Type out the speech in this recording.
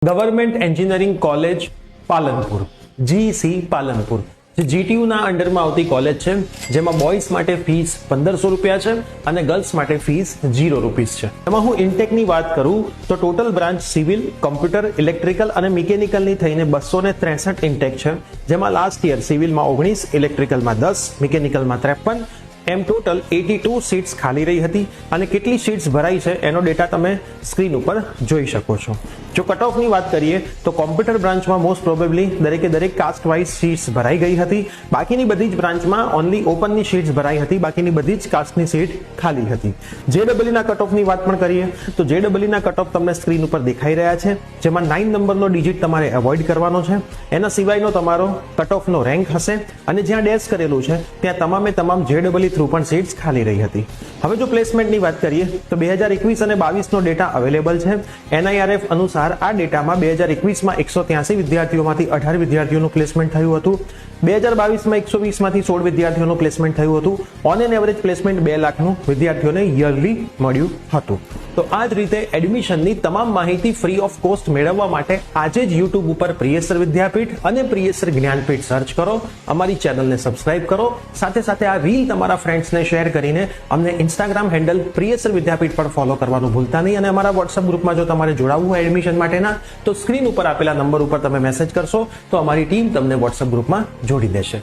Government engineering college Palanpur, GC Palanpur, જે GTU ના અંડરમાં આવતી કોલેજ છે, જેમાં બોયઝ માટે ફીસ 1500 રૂપિયા છે અને ગર્લ્સ માટે ફીસ 0 રૂપીસ છે. એમાં હું ઇન્ટેકની વાત કરું તો total branch civil, computer, electrical અને મિકેનિકલની થઈને 263 ઇન્ટેક છે, જેમાં લાસ્ટ યર સિવિલમાં 19, ઇલેક્ટ્રિકલમાં 10, મિકેનિકલમાં 53, એમ ટોટલ 82 સીટ્સ ખાલી રહી હતી. અને કેટલી સીટ્સ ભરાઈ છે એનો ડેટા તમે સ્ક્રીન ઉપર જોઈ શકો છો. જો કટ ઓફની વાત કરીએ તો કોમ્પ્યુટર બ્રાન્ચમાં મોસ્ટ પ્રોબેબલી દરેક કાસ્ટ વાઇઝ સીટ્સ ભરાઈ ગઈ હતી. બાકીની બધી જ બ્રાન્ચમાં ઓનલી ઓપનની સીટ્સ ભરાઈ હતી, બાકીની બધી જ કાસ્ટની સીટ ખાલી હતી. જેડબલઈ ના કટ ઓફની વાત પણ કરીએ તો જેડબલઈ ના કટ ઓફ તમને સ્ક્રીન ઉપર દેખાઈ રહ્યા છે, જેમાં 9 નંબરનો ડિજિટ તમારે એવોઇડ કરવાનો છે. એના સિવાયનો તમારો કટ ઓફનો રેન્ક હશે અને જ્યાં ડેશ કરેલું છે ત્યાં તમામ જેડબલઈ થ્રુ પણ સીટ્સ ખાલી રહી હતી. હવે જો પ્લેસમેન્ટની વાત કરીએ તો 2021 અને 22 નો ડેટા અવેલેબલ છે. NIRF અનુસાર આ ડેટામાં 2021માં 183 વિદ્યાર્થીઓમાંથી 18 વિદ્યાર્થીઓનું પ્લેસમેન્ટ થયું હતું. 2022માં 120 માંથી 16 વિદ્યાર્થીઓનું પ્લેસમેન્ટ થયું હતું. ઓન એન એવરેજ પ્લેસમેન્ટ 2 લાખનું વિદ્યાર્થીઓને યરલી મળ્યું હતું. તો આ જ રીતે એડમિશનની તમામ માહિતી ફ્રી ઓફ કોસ્ટ મેળવવા માટે આજે જ યુટ્યુબ ઉપર પ્રિયેસર વિદ્યાપીઠ અને પ્રિયેસર જ્ઞાનપીઠ સર્ચ કરો, અમારી ચેનલને સબસ્ક્રાઇબ કરો, સાથે આ રીલ તમારા ફ્રેન્ડ્સને શેર કરીને અમને ઇન્સ્ટાગ્રામ હેન્ડલ પ્રિયેસર વિદ્યાપીઠ પર ફોલો કરવાનું ભૂલતા નહીં. અને અમારા વોટ્સઅપ ગ્રુપમાં જો તમારે જોડાવવું હોય એડમિશન માટેના તો સ્ક્રીન ઉપર આપેલા નંબર ઉપર તમે મેસેજ કરશો તો અમારી ટીમ તમને વોટ્સઅપ ગ્રુપમાં જોડી દેશે.